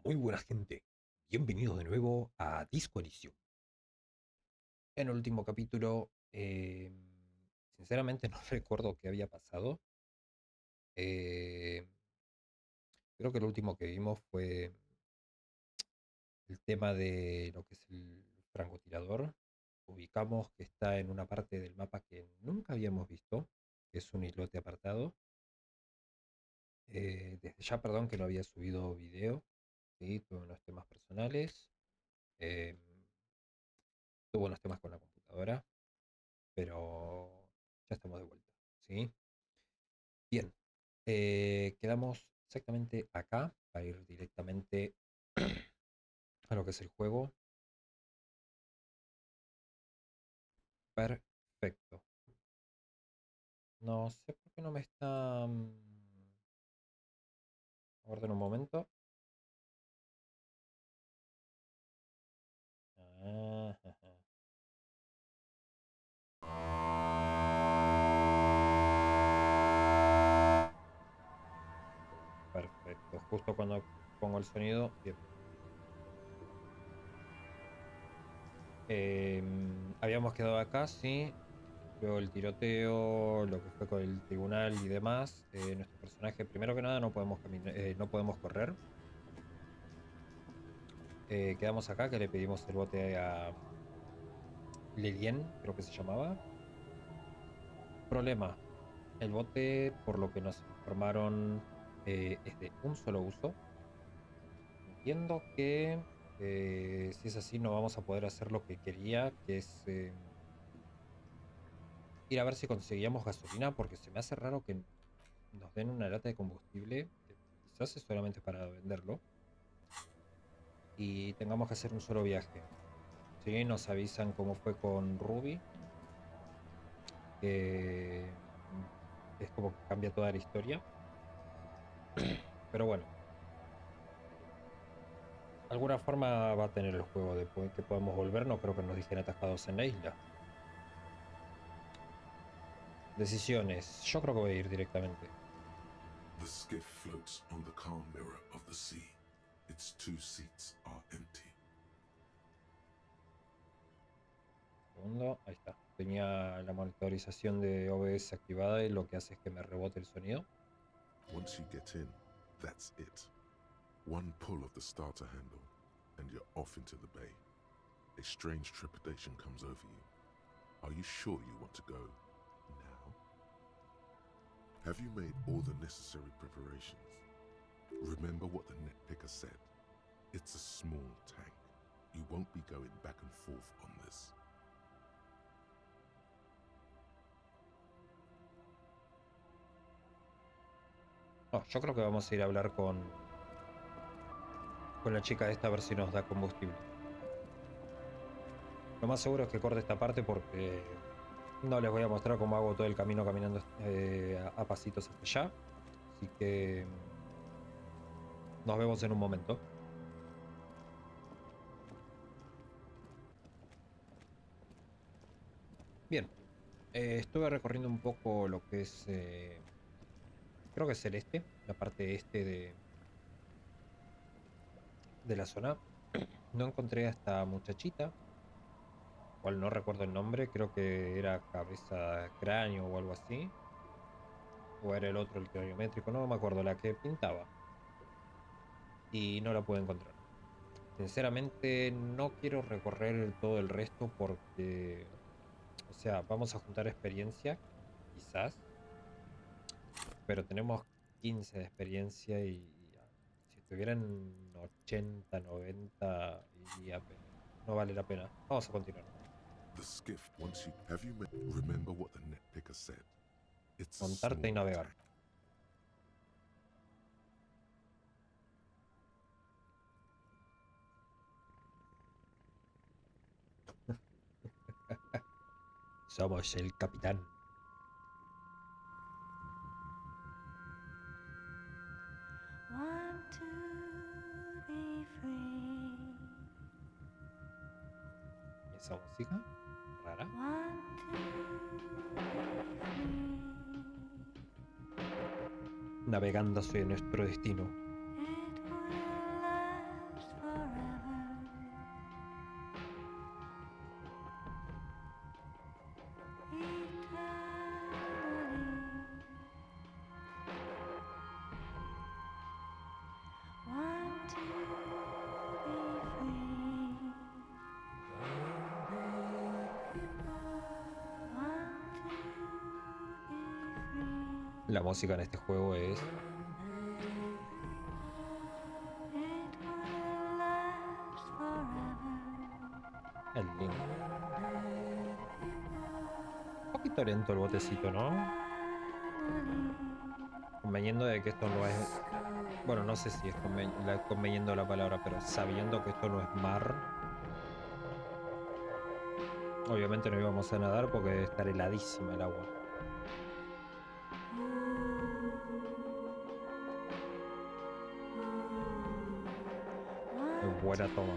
Muy buena gente, bienvenidos de nuevo a Disco Elysium. En el último capítulo, sinceramente no recuerdo qué había pasado. Eh, Creo que lo último que vimos fue el tema de lo que es el francotirador. Ubicamos que está en una parte del mapa que nunca habíamos visto, que es un islote apartado. Desde ya, perdón que no había subido video, ¿sí? Tuve unos temas personales, eh, tuve unos temas con la computadora, pero ya estamos de vuelta, ¿sí? Bien, quedamos exactamente acá para ir directamente a lo que es el juego. Perfecto. No sé por qué no me está... Aguarden un momento. Ah, ajá. Perfecto, justo cuando pongo el sonido. Bien. Habíamos quedado acá, sí. Luego el tiroteo, lo que fue con el tribunal y demás. Nuestro personaje, primero que nada, no podemos caminar, no podemos correr. Quedamos acá, que le pedimos el bote a Lelien, creo que se llamaba. Problema, el bote, por lo que nos informaron, es de un solo uso. Entiendo que si es así no vamos a poder hacer lo que quería, que es ir a ver si conseguíamos gasolina, porque se me hace raro que nos den una lata de combustible, que quizás es solamente para venderlo, y tengamos que hacer un solo viaje. ¿Sí? Nos avisan cómo fue con Ruby, que es como que cambia toda la historia. Pero bueno, alguna forma va a tener el juego de que podemos volver. No creo que nos dejen atajados en la isla. Decisiones. Yo creo que voy a ir directamente. The skiff floats on the calm mirror of the sea. Its two seats are empty. Segundo, ahí está. Tenía la monitorización de OBS activada y lo que hace es que me rebote el sonido. Once you get in, that's it. One pull of the starter handle, and you're off into the bay. A strange trepidation comes over you. Are you sure you want to go now? Have you made all the necessary preparations? Remember what the netpicker said. It's a small tank. You won't be going back and forth on this. No, yo creo que vamos a ir a hablar con la chica esta a ver si nos da combustible. Lo más seguro es que corte esta parte porque no les voy a mostrar cómo hago todo el camino caminando a pasitos hasta allá. Así que nos vemos en un momento. Bien, estuve recorriendo un poco lo que es, creo que es el este, la parte este de la zona. No encontré a esta muchachita, cual no recuerdo el nombre, creo que era cabeza cráneo o algo así. O era el otro, el craniométrico, no me acuerdo, la que pintaba. Y no la pude encontrar. Sinceramente no quiero recorrer todo el resto porque, o sea, vamos a juntar experiencia, quizás, pero tenemos 15 de experiencia y si estuvieran 80, 90, iría, pero no vale la pena. Vamos a continuar. The skiff, once you have you remember what the netpicker said. It's a Montarte y small navegar. tank. Somos el capitán. Want to be free. ¿Y esa música? Rara. Want to be free. Navegando hacia nuestro destino. It will last La música en este juego es el link. Un poquito lento el botecito, ¿no? Conveniendo de que esto no es... Bueno, no sé si es conveniendo la palabra, pero sabiendo que esto no es mar. Obviamente no íbamos a nadar porque debe estar heladísima el agua. Es buena toma.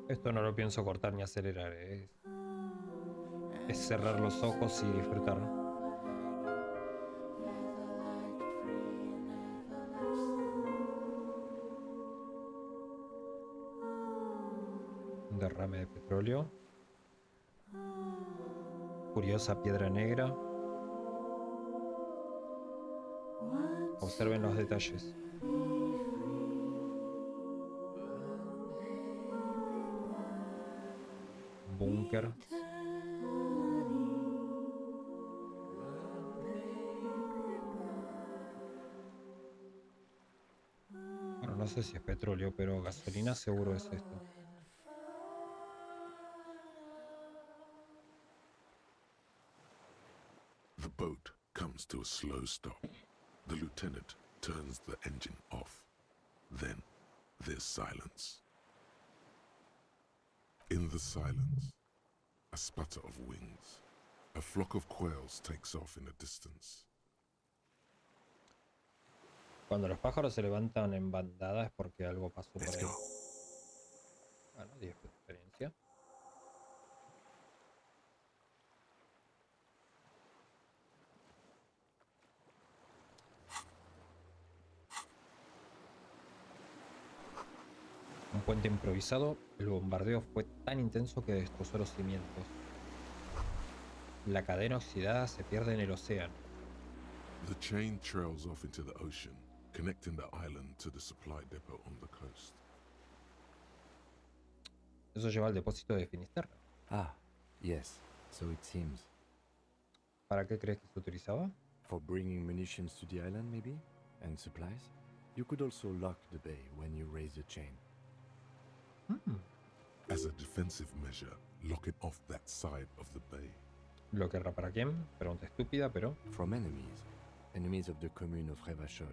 Esto no lo pienso cortar ni acelerar, es cerrar los ojos y disfrutar. Un derrame de petróleo. Curiosa piedra negra. Observen los detalles. Búnker. Bueno, no sé si es petróleo, pero gasolina seguro es esto. The boat comes to a slow stop. The lieutenant turns the engine off. Then there's silence. In the silence, a sputter of wings. A flock of quails takes off in the distance. Cuando los pájaros se levantan en bandada es porque algo pasó por Let's ahí. go. Bueno, 10 de experiencia. Un puente improvisado, el bombardeo fue tan intenso que destrozó los cimientos. La cadena oxidada se pierde en el océano. The chain trails off into the ocean, connecting the island to the supply depot on the coast. Eso lleva al depósito de Finisterre. Ah, yes, so it seems. ¿Para qué crees que se utilizaba? For bringing munitions to the island, maybe? And supplies? You could also lock the bay when you raise the chain. As a defensive measure, locking off that side of the bay. ¿Lo querrá para quién? Pregunta estúpida, pero... From enemies. Enemies of the commune of Revachol.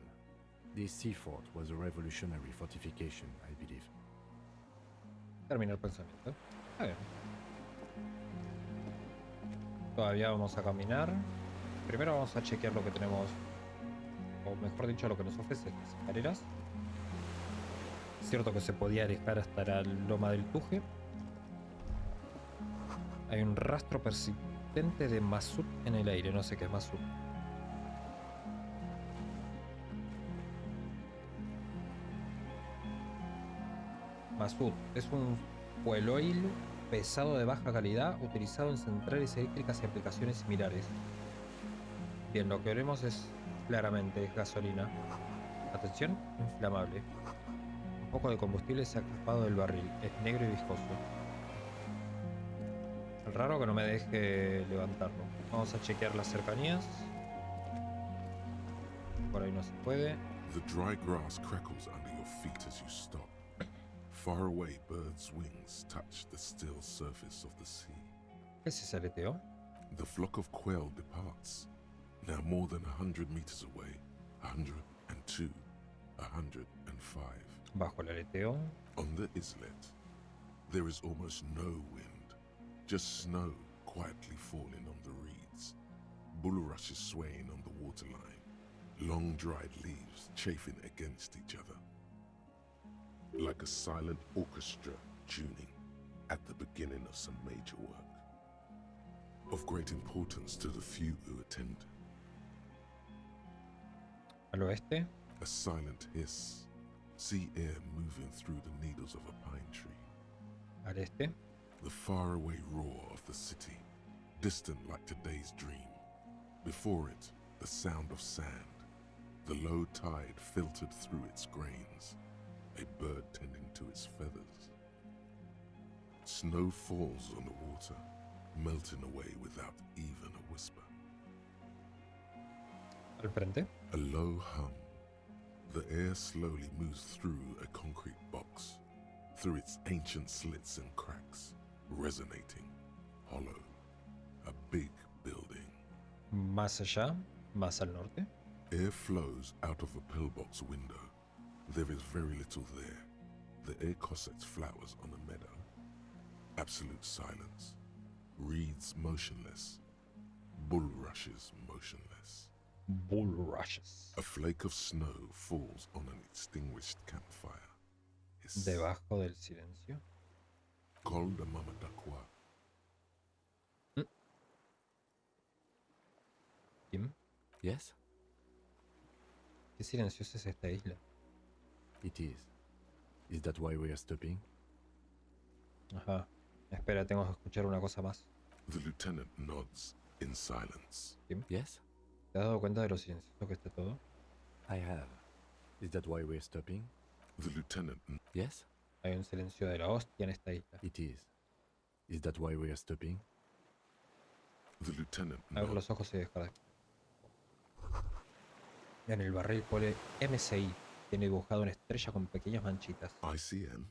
This sea fort was a revolutionary fortification, I believe. Termina el pensamiento. A ver. Todavía vamos a caminar. Primero vamos a chequear lo que tenemos, o mejor dicho, lo que nos ofrece estas escaleras. Es cierto que se podía alejar hasta la loma del Tuje. Hay un rastro persistente de Masud en el aire. No sé qué es Masud. Masud es un fuel oil pesado de baja calidad utilizado en centrales eléctricas y aplicaciones similares. Bien, lo que veremos es claramente gasolina. Atención, inflamable. Un poco de combustible se ha escapado del barril. Es negro y viscoso. Raro que no me deje levantarlo. Vamos a chequear las cercanías. Por ahí no se puede. The dry grass crackles under your feet as you stop. Far away, birds' wings touch the still surface of the sea. ¿Qué es ese aleteo? The flock of quail departs. Now more than 100 meters away, 102. 105. Bajo el aleteo. On the islet, there is almost no wind, just snow quietly falling on the reeds, bulrushes swaying on the waterline, long dried leaves chafing against each other, like a silent orchestra tuning at the beginning of some major work, of great importance to the few who attend. Al oeste. A silent hiss, sea air moving through the needles of a pine tree. Al este. The faraway roar of the city, distant like today's dream. Before it, the sound of sand, the low tide filtered through its grains, a bird tending to its feathers. Snow falls on the water, melting away without even a whisper. Al frente. A low hum. The air slowly moves through a concrete box, through its ancient slits and cracks, resonating, hollow. A big building. Más allá, más al norte. Air flows out of a pillbox window. There is very little there. The air cossets flowers on a meadow. Absolute silence. Reeds motionless. Bulrushes motionless. Bulrushes. A flake of snow falls on an extinguished campfire. Hiss. Debajo del silencio. Col de Mamadakwa. Kim, Yes? qué silenciosa es esta isla. It is. Is that why we are stopping? Ajá. Espera, tengo que escuchar una cosa más. The lieutenant nods in silence. Yes? ¿Te has dado cuenta de lo silencioso que está todo? I have. Is that why we are stopping? The lieutenant Yes? Hay un silencio de la hostia en esta isla. It is. Is that why we are stopping? The lieutenant Abre nods. los ojos y deja de... En el barril pone MCI. Tiene dibujado una estrella con pequeñas manchitas. ICN.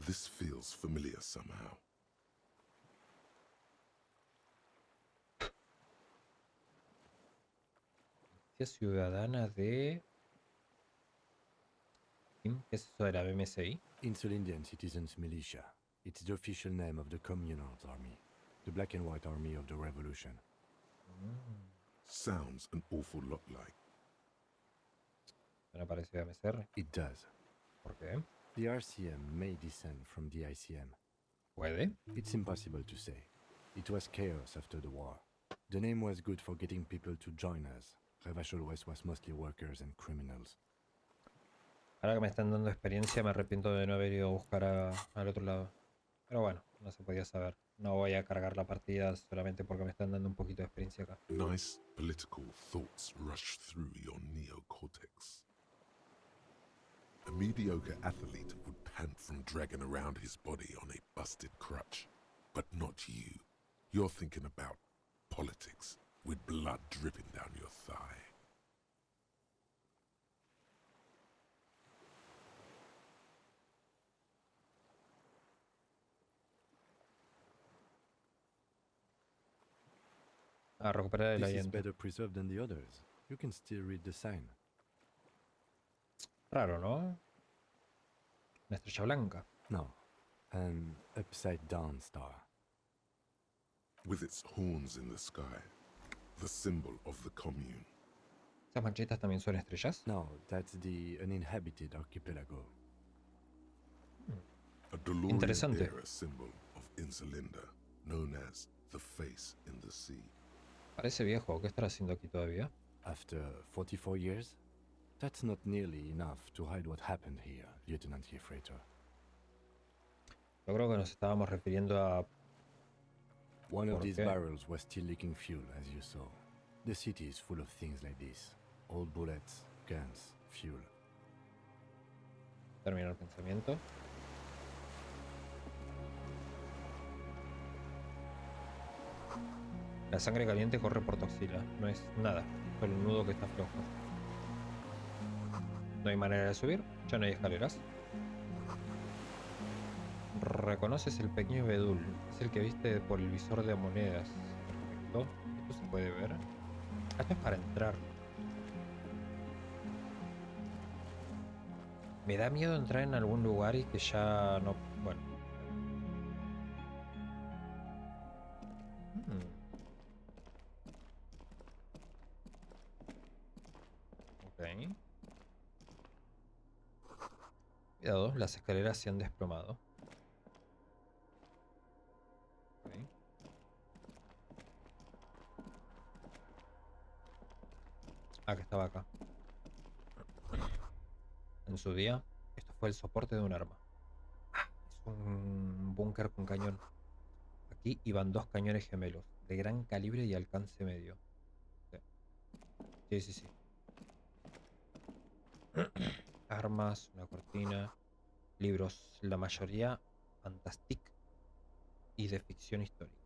This feels familiar somehow. Ciudadana de... ¿Qué es eso de la MCI? Insulindian Citizens Militia. It's the official name of the Communards Army. The black and white army of the revolution. Sounds an awful lot like. ¿Me parece MCR? It does. ¿Por qué? The RCM may descend from the ICM. ¿Puede? It's impossible to say. It was chaos after the war. The name was good for getting people to join us. Revachol West was mostly workers and criminals. Ahora que me están dando experiencia me arrepiento de no haber ido a buscar al otro lado. Pero bueno, no se podía saber. No voy a cargar la partida solamente porque me están dando un poquito de experiencia acá. Nice political thoughts rush through your neocortex. A mediocre athlete would pant from dragging around his body on a busted crutch. But not you. You're thinking about politics with blood dripping down your thigh. A recuperar el This is aliento. better preserved than the others. You can still read the sign. Raro, ¿no? Una estrella blanca. No, an upside-down star. With its horns in the sky, the symbol of the commune. ¿Esas manchitas también son estrellas? No, that's the uninhabited archipelago. A DeLorean Interesante. era symbol of Insulinda, known as the face in the sea. Parece viejo. ¿Qué estará haciendo aquí todavía? After 44 years? That's not nearly enough to hide what happened here, Lieutenant Gefreiter. Yo creo que nos estábamos refiriendo a... One of ¿Por these qué? barrels was still leaking fuel, as you saw. The city is full of things like this. Old bullets, guns, fuel. Terminar el pensamiento. La sangre caliente corre por tu axila. No es nada. Solo un nudo que está flojo. No hay manera de subir. Ya no hay escaleras. Reconoces el pequeño bedul. Es el que viste por el visor de monedas. Perfecto. Esto se puede ver. Esto es para entrar. Me da miedo entrar en algún lugar y que ya no... Bueno. Mm, ok. Cuidado, las escaleras se han desplomado. Ok. Ah, que estaba acá. En su día, esto fue el soporte de un arma. Es un búnker con cañón. Aquí iban dos cañones gemelos, de gran calibre y alcance medio. Sí, sí, sí. Armas, una cortina, libros, la mayoría fantastic y de ficción histórica.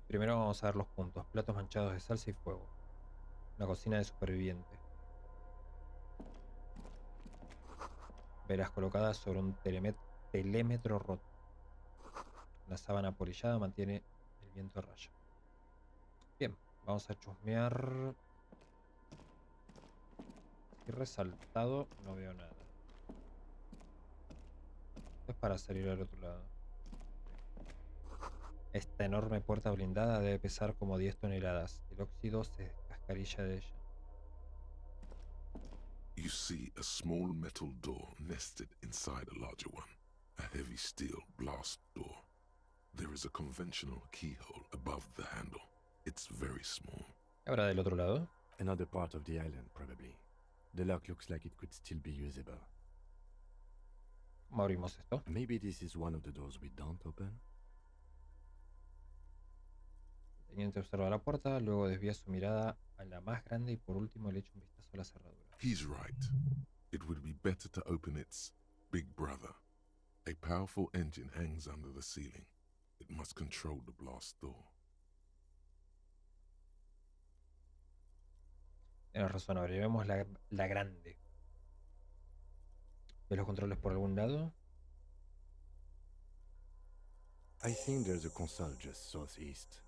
Primero vamos a ver los puntos. Platos manchados de salsa y fuego. Una cocina de superviviente. Velas colocadas sobre un telémetro roto. Una sábana apolillada mantiene el viento a raya. Bien, vamos a chusmear. Y resaltado, no veo nada. Esto es para salir al otro lado. Esta enorme puerta blindada debe pesar como 10 toneladas. El óxido se descascarilla de ella. You see a small metal door nested inside a larger one, a heavy steel blast door. There is a conventional keyhole above the handle. It's very small. ¿Qué habrá del otro lado? Another part of the island, probably. The lock looks like it could still be usable. ¿Cómo abrimos esto? Maybe this is one of the doors we don't open? El teniente observa la puerta, luego desvía su mirada a la más grande y por último le echa un vistazo a la cerradura. He's right. It would be better to open its big brother. A powerful engine hangs under the ceiling. It must control the blast door. Tienes razón, abriremos la grande. ¿Ves los controles por algún lado? I think there's a console just southeast.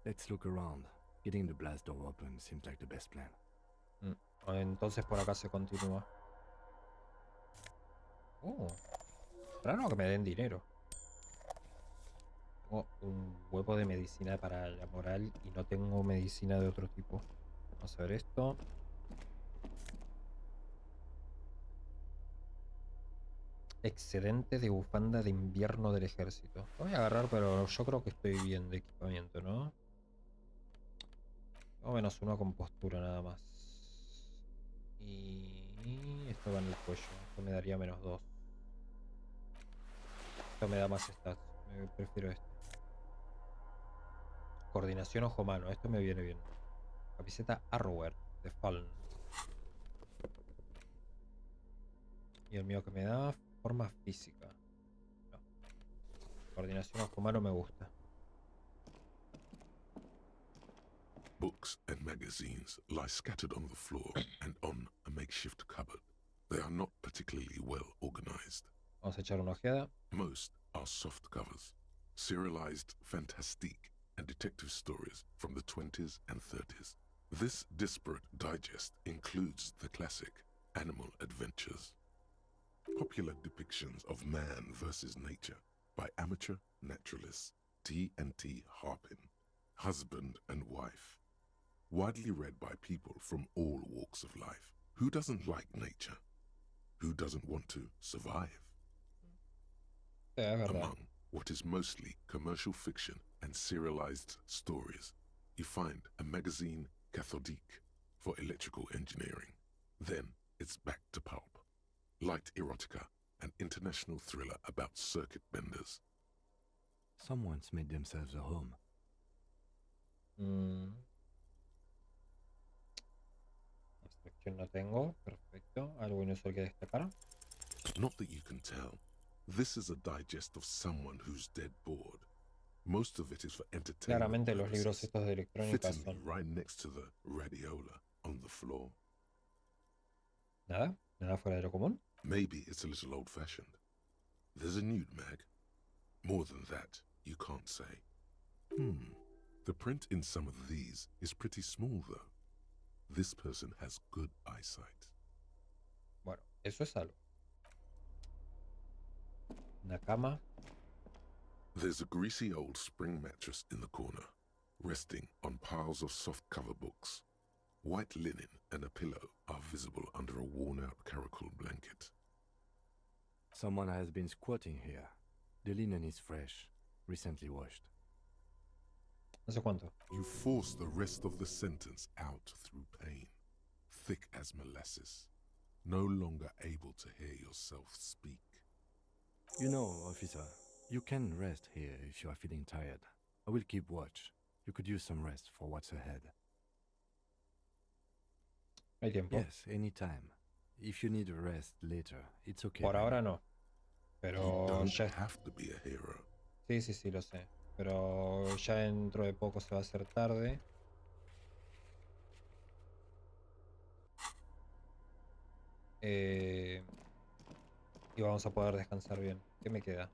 Let's look around. Getting the blast door open seems like the best plan. Entonces por acá se continúa. Raro que me den dinero. Tengo un huevo de medicina para la moral y no tengo medicina de otro tipo. Vamos a ver esto. Excedente de bufanda de invierno del ejército. Lo voy a agarrar, pero yo creo que estoy bien de equipamiento, ¿no? Tengo menos uno con postura nada más. Y esto va en el cuello. Esto me daría menos 2. Esto me da más stats. Prefiero este. Coordinación ojo-mano. Esto me viene bien. Camiseta Arrowhead de Fallen. Y el mío que me da forma física. No. Coordinación ojo-mano me gusta. Books and magazines lie scattered on the floor and on a makeshift cupboard. They are not particularly well organized. Vamos a echar una ojeada. Most are soft covers, serialized fantastique and detective stories from the 20s and 30s. This disparate digest includes the classic Animal Adventures. Popular depictions of man versus nature by amateur naturalists T&T Harpin, husband and wife. Widely read by people from all walks of life. Who doesn't like nature? Who doesn't want to survive? Among what is mostly commercial fiction and serialized stories, you find a magazine cathodique for electrical engineering. Then it's back to pulp. Light erotica, an international thriller about circuit benders. Someone's made themselves a home. Abstracción no tengo. Perfecto. ¿Algo inusual que destacar? Not that you can tell. This is a digest of someone who's dead bored. Most of it is for entertainment Claramente los libros purposes, estos de electrónica fittingly son... right next to the radiola on the floor. ¿Nada? ¿Nada fuera de lo común? Maybe it's a little old-fashioned. There's a nude mag. More than that, you can't say. The print in some of these is pretty small, though. This person has good eyesight. Eso es algo. Una cama. There's a greasy old spring mattress in the corner, resting on piles of soft cover books. White linen and a pillow are visible under a worn-out caracal blanket. Someone has been squatting here. The linen is fresh, recently washed. ¿Hace cuánto? You force the rest of the sentence out through pain, thick as molasses, no longer able to hear yourself speak. You know, officer, you can rest here if you are feeling tired. I will keep watch. You could use some rest for what's ahead. ¿Hay tiempo? Yes, anytime. If you need a rest later, it's okay. Por by ahora me. no. You Pero don't ya... have to be a hero. Sí, sí, sí, lo sé. Pero ya dentro de poco se va a hacer tarde. Y vamos a poder descansar bien. ¿Qué me queda?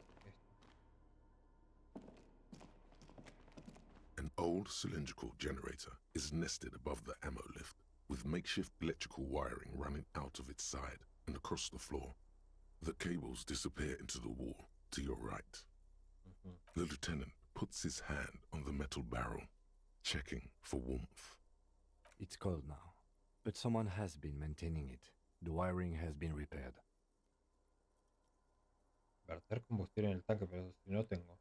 An old cylindrical generator is nested above the ammo lift, with makeshift electrical wiring running out of its side and across the floor. The cables disappear into the wall to your right. The lieutenant puts his hand on the metal barrel, checking for warmth. It's cold now, but someone has been maintaining it. The wiring has been repaired. Verter combustible en el tanque, pero si no tengo.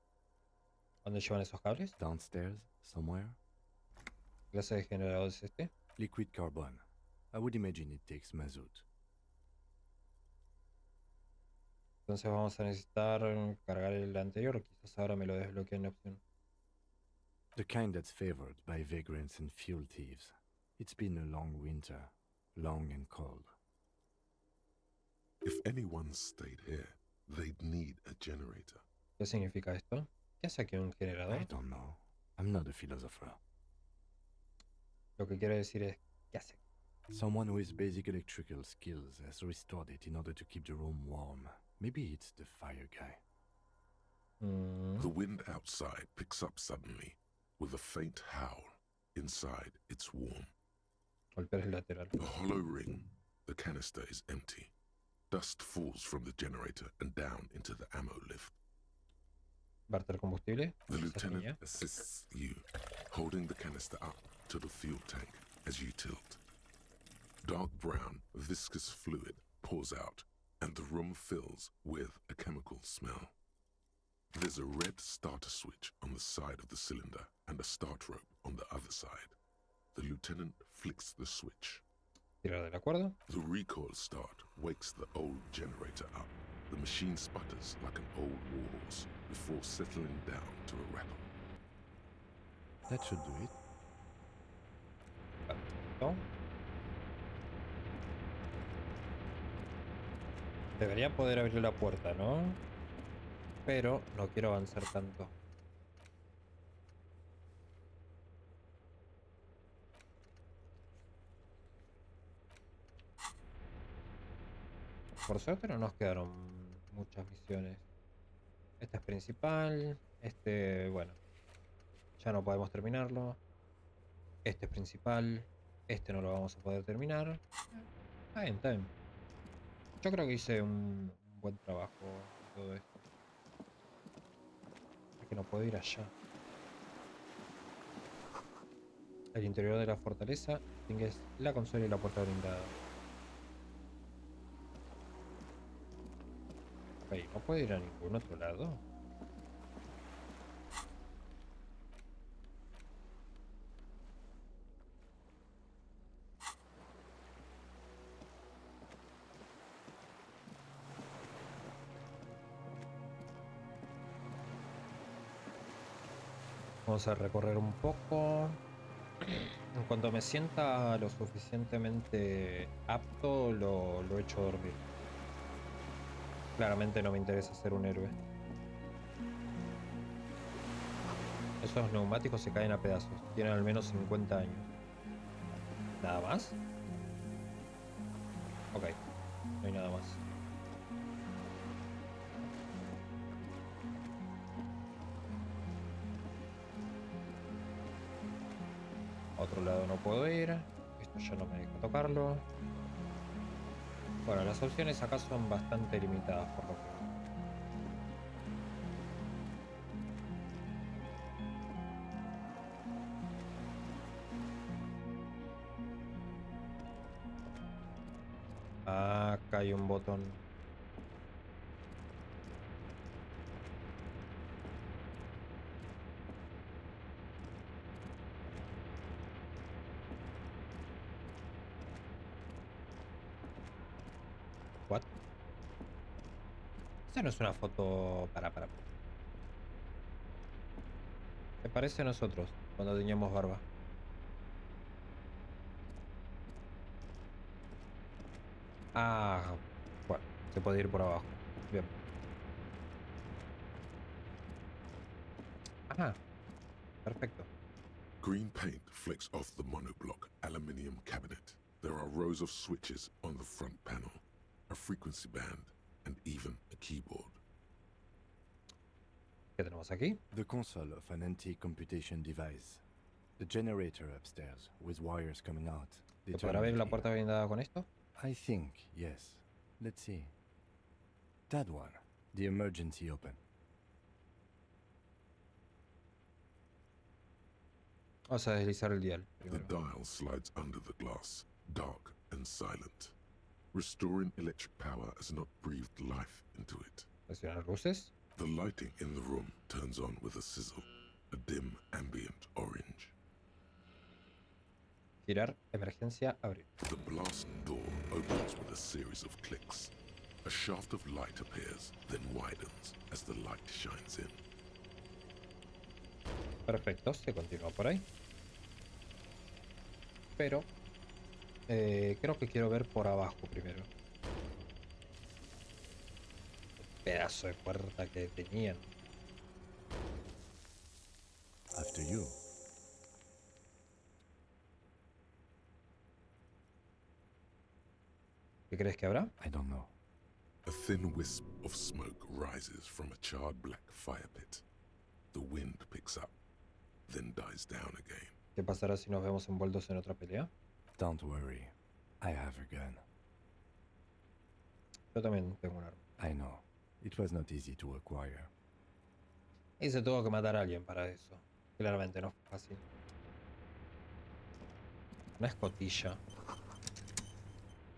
¿Dónde llevan esos cables? Downstairs, somewhere? ¿Qué clase de generador es este? Liquid carbon. I would imagine it takes mazout. Entonces vamos a necesitar cargar el anterior. Quizás ahora me lo desbloqueen en opción. The kind that's favored by vagrants and fuel thieves. It's been a long winter, long and cold. If anyone stayed here, they'd need a generator. ¿Qué significa esto? ¿Qué hace aquí un I generador? don't know. I'm not a philosopher. Lo que quiere decir es, ¿qué hace? Someone with basic electrical skills has restored it in order to keep the room warm. Maybe it's the fire guy. The wind outside picks up suddenly, with a faint howl. Inside, it's warm. Golpear el lateral. A hollow ring. The canister is empty. Dust falls from the generator and down into the ammo lift. Verter combustible. The Esa lieutenant niña. assists you, holding the canister up to the fuel tank as you tilt. Dark brown, viscous fluid pours out, and the room fills with a chemical smell. There's a red starter switch on the side of the cylinder and a start rope on the other side. The lieutenant flicks the switch. Tirar de la cuerda. The recoil start wakes the old generator up. The machine sputters like an old warhorse before settling down to a rattle. That should do it. Perfecto. Debería poder abrir la puerta, ¿no? Pero no quiero avanzar tanto. Por suerte no nos quedaron muchas misiones. Esta es principal. Este, bueno, ya no podemos terminarlo. Este es principal. Este no lo vamos a poder terminar. Está bien, está bien. Yo creo que hice un buen trabajo en todo esto. Es que no puedo ir allá. El interior de la fortaleza distingues la consola y la puerta blindada. Ok, no puedo ir a ningún otro lado. Vamos a recorrer un poco. En cuanto me sienta lo suficientemente apto, lo echo a dormir. Claramente no me interesa ser un héroe. Esos neumáticos se caen a pedazos. Tienen al menos 50 años. ¿Nada más? Ok, no hay nada más. A otro lado no puedo ir. Esto ya no me deja tocarlo. Bueno, las opciones acá son bastante limitadas por lo que veo. Acá hay un botón. What? Esa no es una foto. Para. Se parece a nosotros cuando teníamos barba. Ah, bueno, se puede ir por abajo. Bien. Ah, perfecto. Green paint flecks off the monoblock aluminium cabinet. There are rows of switches on the front panel, a frequency band, and even a keyboard. ¿Qué tenemos aquí? The console of an anti-computation device. The generator upstairs, with wires coming out. ¿Se podrá abrir la determinedly. puerta blindada con esto? I think, yes. Let's see. That one. The emergency open. Vamos a deslizar el dial The primero. dial slides under the glass, dark and silent. Restoring electric power has not breathed life into it. Presionar luces. The lighting in the room turns on with a sizzle, a dim ambient orange. Girar, emergencia, abrir. The blast door opens with a series of clicks. A shaft of light appears, then widens as the light shines in. Perfecto, se continúa por ahí. Pero creo que quiero ver por abajo primero. Pedazo de puerta que tenían. After you. ¿Qué crees que habrá? I don't know. A thin wisp of smoke rises from a charred black fire pit. The wind picks up, then dies down again. ¿Qué pasará si nos vemos envueltos en otra pelea? Don't worry. I have a gun. Yo también tengo un arma. I know. It was not easy to acquire. Y se tuvo que matar a alguien para eso. Claramente no fue fácil. Una escotilla.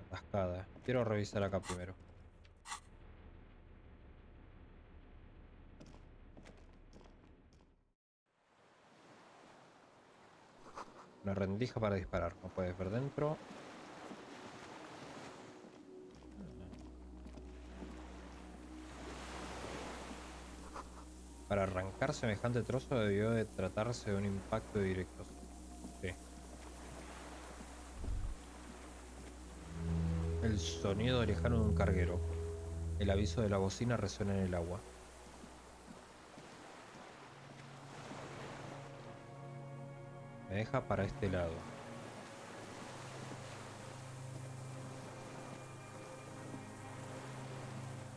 Atascada. Quiero revisar acá primero. Una rendija para disparar. No puedes ver dentro. Para arrancar semejante trozo debió de tratarse de un impacto directo. Sí. El sonido lejano de un carguero. El aviso de la bocina resuena en el agua. Me deja para este lado.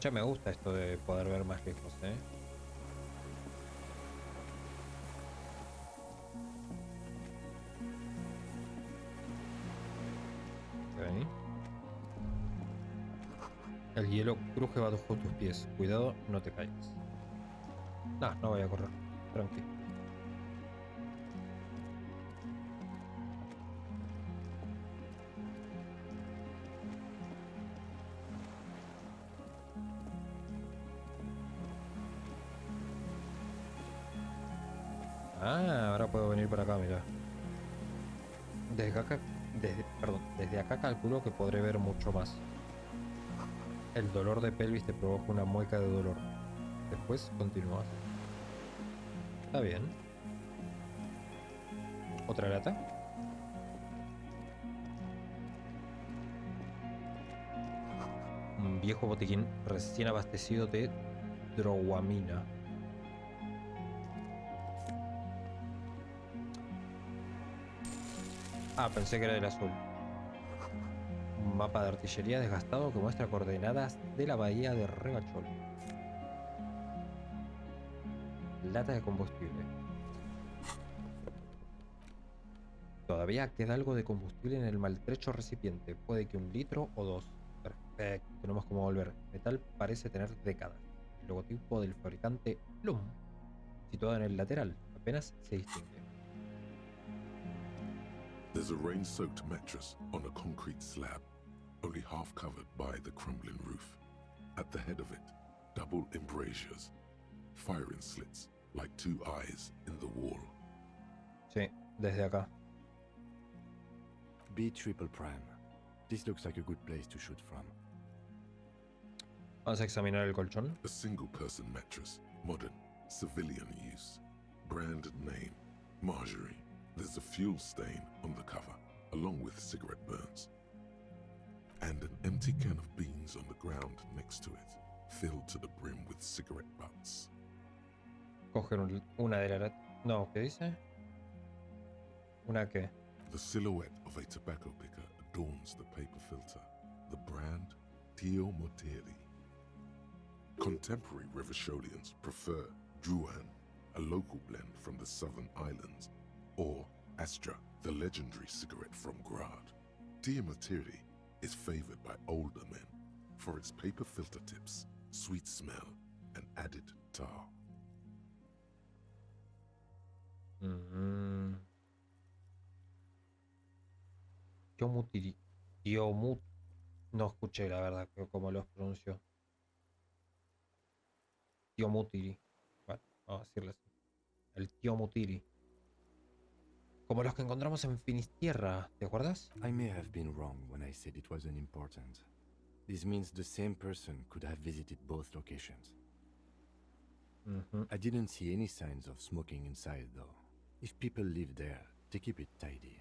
Ya me gusta esto de poder ver más lejos, ¿eh? Ok. El hielo cruje bajo tus pies. Cuidado, no te caigas. Nah, no voy a correr. Tranqui. Ah, ahora puedo venir por acá, mira. Desde acá calculo que podré ver mucho más. El dolor de pelvis te provoca una mueca de dolor. Después continúas. Está bien. ¿Otra lata? Un viejo botiquín recién abastecido de droguamina. Ah, pensé que era del azul. Un mapa de artillería desgastado que muestra coordenadas de la bahía de Rebachol. Lata de combustible. Todavía queda algo de combustible en el maltrecho recipiente. Puede que 1 litro o 2. Perfecto. Perfecto, tenemos como volver. El metal parece tener décadas. El logotipo del fabricante Plum, situado en el lateral, apenas se distingue. There's a rain-soaked mattress on a concrete slab, only half covered by the crumbling roof. At the head of it, double embrasures, firing slits like two eyes in the wall. Sí, desde acá. B triple prime. This looks like a good place to shoot from. Vamos a examinar el colchón. A single-person mattress, modern, civilian use. Brand name, Marjorie. There's a fuel stain on the cover, along with cigarette burns. And an empty can of beans on the ground next to it, filled to the brim with cigarette butts. Coger una de las... No, ¿qué dice? ¿Una qué? The silhouette of a tobacco picker adorns the paper filter. The brand, Tio Moteri. Contemporary Revacholians prefer Druan, a local blend from the southern islands, or Astra, the legendary cigarette from Grad. Tio Moteri is favored by older men for its paper filter tips, sweet smell, and added tar. Yomutiri. Yomut. No escuché la verdad cómo los pronunció. Yomutiri. Bueno, vamos a decirle así. El Yomutiri. Como los que encontramos en Finistierra, ¿te acuerdas? I may have been wrong when I said it wasn't important. This means the same person could have visited both locations. I didn't see any signs of smoking inside, though. If people live there, they keep it tidy.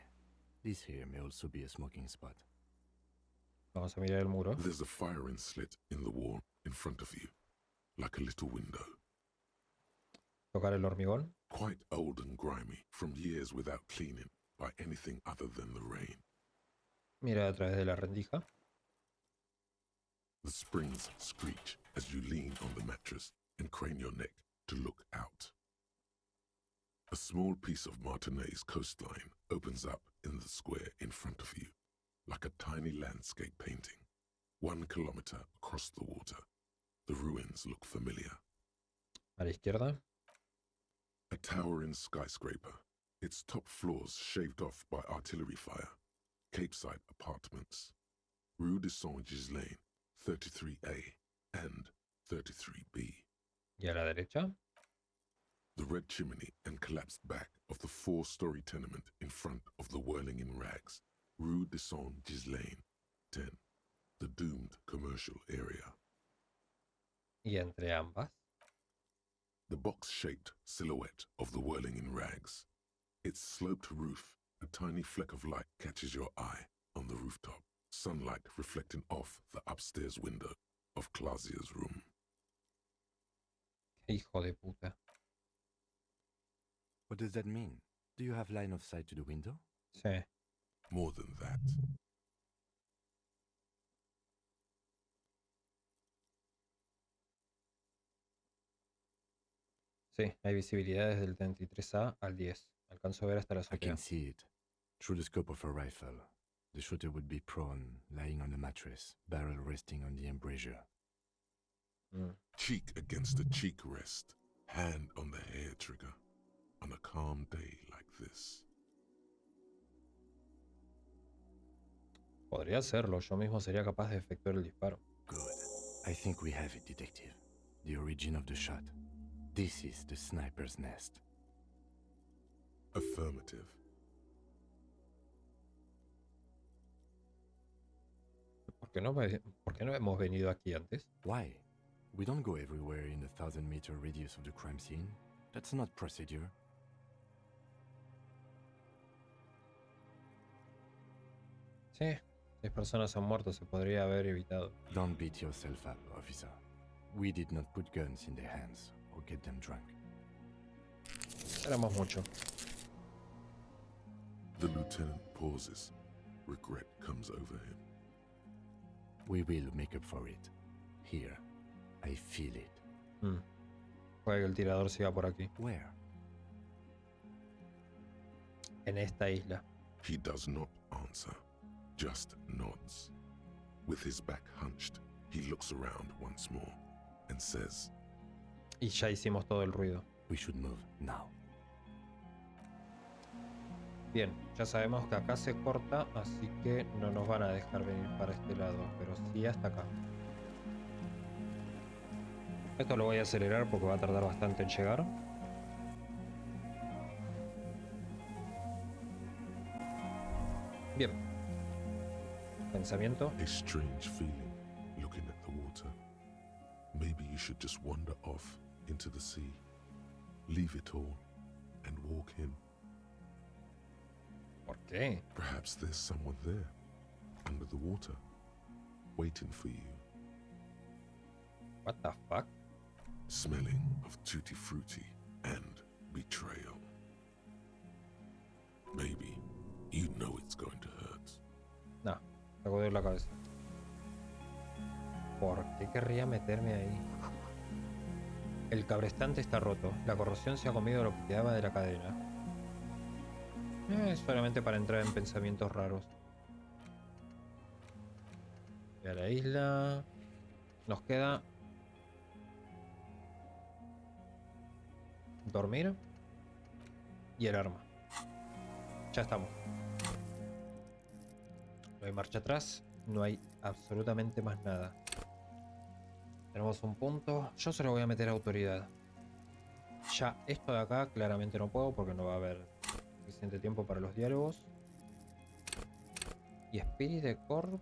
This here may also be a smoking spot. Vamos a mirar el muro. There's a firing slit in the wall in front of you, like a little window. Tocar el hormigón. Quite old and grimy from years without cleaning by anything other than the rain. Mira a través de la rendija. The springs screech as you lean on the mattress and crane your neck to look out. A small piece of Martinez coastline opens up in the square in front of you, like a tiny landscape painting. 1 kilometer across the water. The ruins look familiar. A la izquierda. A towering skyscraper, its top floors shaved off by artillery fire. Capeside apartments. Rue de Saint-Ghislain, 33A and 33B. Y a la derecha. The red chimney and collapsed back of the 4-story tenement in front of the whirling in rags. Rue de Saint-Ghislain, 10. The doomed commercial area. Y entre ambas. The box-shaped silhouette of the whirling in rags. Its sloped roof, a tiny fleck of light catches your eye on the rooftop. Sunlight reflecting off the upstairs window of Clausia's room. Hijo de puta. What does that mean? Do you have line of sight to the window? Sí. More than that. Sí, hay visibilidad desde el 33A al 10. Alcanzo a ver hasta la I azotea. can see it. Through the scope of a rifle. The shooter would be prone, lying on the mattress, barrel resting on the embrasure. Cheek against the cheek rest, hand on the hair trigger, on a calm day like this. Podría hacerlo, yo mismo sería capaz de efectuar el disparo. Good. I think we have it, detective. The origin of the shot. This is the sniper's nest. Affirmative. ¿Por qué no hemos venido aquí antes? Why? We don't go everywhere in the 1,000-meter radius of the crime scene. That's not procedure. Sí, 6 personas han muerto, se podría haber evitado. Don't beat yourself up, officer. We did not put guns in their hands or get them drunk. Éramos mucho. The lieutenant pauses. Regret comes over him. We will make up for it. Here. I feel it. Puede que el tirador siga por aquí, Where? en esta isla. He does not answer, just nods. With his back hunched, he looks around once more and says, Y ya hicimos todo el ruido. We should move now. Bien, ya sabemos que acá se corta, así que no nos van a dejar venir para este lado, pero sí hasta acá. Esto lo voy a acelerar porque va a tardar bastante en llegar. Bien. Pensamiento. a strange feeling looking at the water. Maybe you should just wander off into the sea, leave it all, and walk in. ¿Por qué? Perhaps there's someone there, under the water, waiting for you, What the fuck? smelling of tutti frutti and betrayal. Maybe you know it's going to hurt. Nah, me acabo de la cabeza. ¿Por qué querría meterme ahí? El cabrestante está roto. La corrosión se ha comido lo que quedaba de la cadena. Solamente para entrar en pensamientos raros. Voy a la isla. Nos queda dormir y el arma. Ya estamos. No hay marcha atrás. No hay absolutamente más nada. Tenemos un punto. Yo solo voy a meter autoridad. Ya esto de acá claramente no puedo porque no va a haber suficiente tiempo para los diálogos. Y Spirit de Corp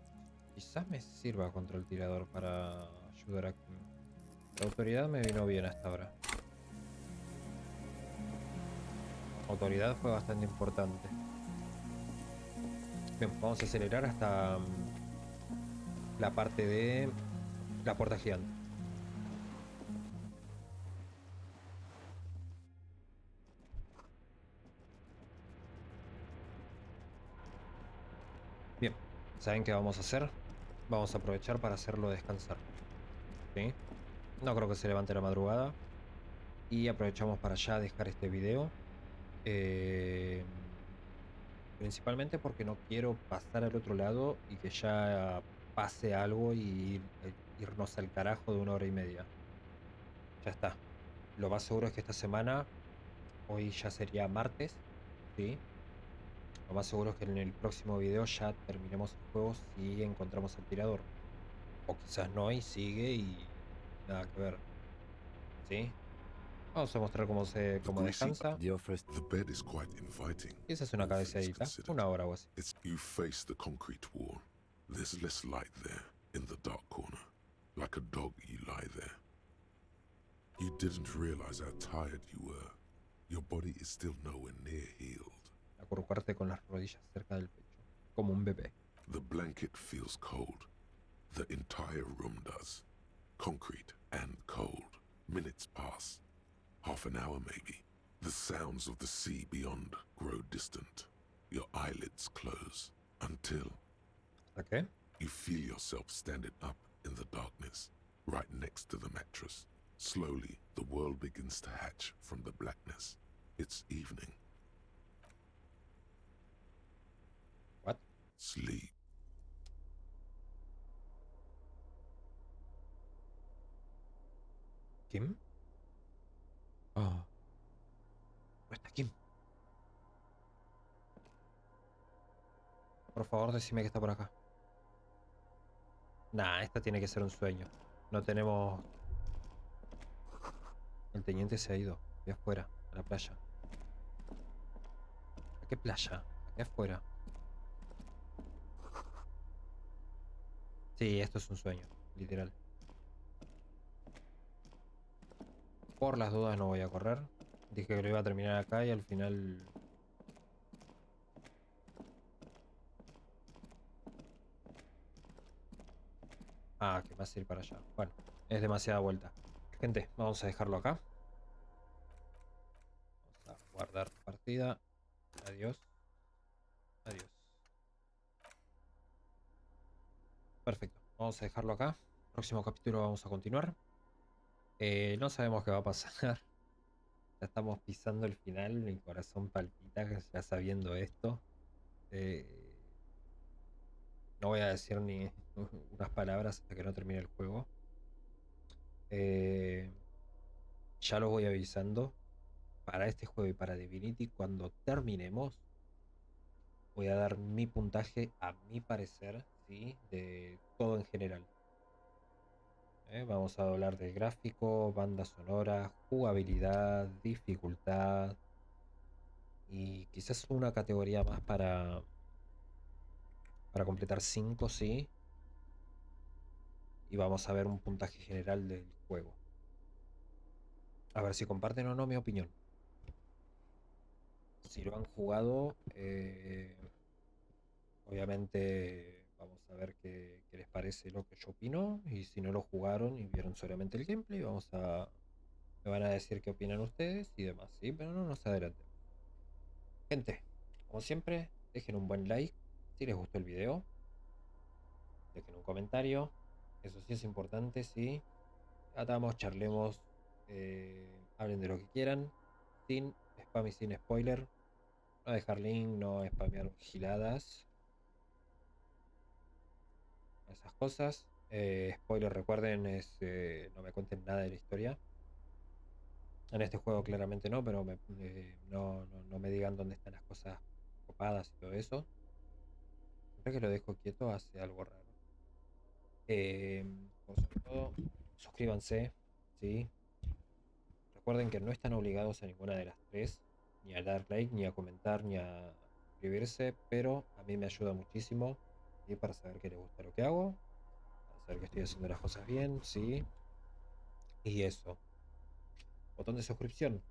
quizás me sirva contra el tirador para ayudar a Kim. La autoridad me vino bien hasta ahora. Autoridad fue bastante importante. Bien, vamos a acelerar hasta la parte de la puerta gigante. Bien, ¿saben qué vamos a hacer? Vamos a aprovechar para hacerlo descansar. ¿Sí? No creo que se levante la madrugada. Y aprovechamos para ya dejar este video. Principalmente porque no quiero pasar al otro lado y que ya pase algo y irnos al carajo de 1 hora y media. Ya está. Lo más seguro es que esta semana, hoy ya sería martes, ¿sí? Lo más seguro es que en el próximo video ya terminemos el juego si encontramos el tirador. O quizás no y sigue y nada que ver. ¿Sí? Vamos a mostrar cómo descansa. The offers The bed is quite inviting. Y esa es una all things cabeceadita. considered. 1 hora o así. You face the concrete wall. There's less light there, in the dark corner. Like a dog, you lie there. You didn't realize how tired you were. Your body is still nowhere near healed. Acurrucarte con las rodillas cerca del pecho. Como un bebé. The blanket feels cold. The entire room does. Concrete and cold. Minutes pass. Half an hour maybe. The sounds of the sea beyond grow distant. Your eyelids close until ¿Hasta qué? you feel yourself standing up in the darkness, right next to the mattress. Slowly, the world begins to hatch from the blackness. It's evening. What? Sleep. ¿Kim? Oh. No está Kim. Por favor, decime que está por acá. Nah, esta tiene que ser un sueño. No tenemos... El teniente se ha ido. Aquí afuera, a la playa. ¿A qué playa? Aquí afuera. Sí, esto es un sueño, literal. Por las dudas no voy a correr. Dije que lo iba a terminar acá y al final... Ah, que más ir para allá. Bueno, es demasiada vuelta. Gente, vamos a dejarlo acá. Vamos a guardar partida. Adiós. Adiós. Perfecto. Vamos a dejarlo acá. Próximo capítulo vamos a continuar. No sabemos qué va a pasar. Ya estamos pisando el final. Mi corazón palpita ya sabiendo esto. No voy a decir ni unas palabras hasta que no termine el juego. Eh, ya los voy avisando. Para este juego y para Divinity, cuando terminemos, voy a dar mi puntaje a mi parecer, ¿sí? De todo en general. Vamos a hablar de gráfico, banda sonora, jugabilidad, dificultad y quizás una categoría más para completar 5, sí. Y vamos a ver un puntaje general del juego. A ver si comparten o no mi opinión. Si lo han jugado, obviamente vamos a ver qué les parece lo que yo opino. Y si no lo jugaron y vieron solamente el gameplay, me van a decir qué opinan ustedes y demás, ¿sí? Pero no nos adelantemos. Gente, como siempre, dejen un buen like si les gustó el video. Dejen un comentario. Eso sí es importante, sí. Atamos, charlemos, hablen de lo que quieran. Sin spam y sin spoiler. No dejar link, no spamear giladas. Esas cosas. Spoiler, recuerden, no me cuenten nada de la historia. En este juego claramente no, pero no me digan dónde están las cosas copadas y todo eso. Siempre que lo dejo quieto hace algo raro. Sobre todo, suscríbanse, ¿sí? Recuerden que no están obligados a ninguna de las tres, ni a dar like, ni a comentar, ni a suscribirse, pero a mí me ayuda muchísimo, ¿sí? Para saber que les gusta lo que hago, para saber que estoy haciendo las cosas bien, ¿sí? Y eso, botón de suscripción,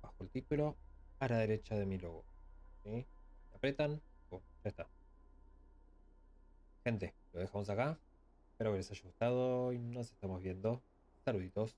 bajo el título, a la derecha de mi logo, ¿sí? Apretan, pum, ya está. Gente, lo dejamos acá. Espero que les haya gustado y nos estamos viendo. Saluditos.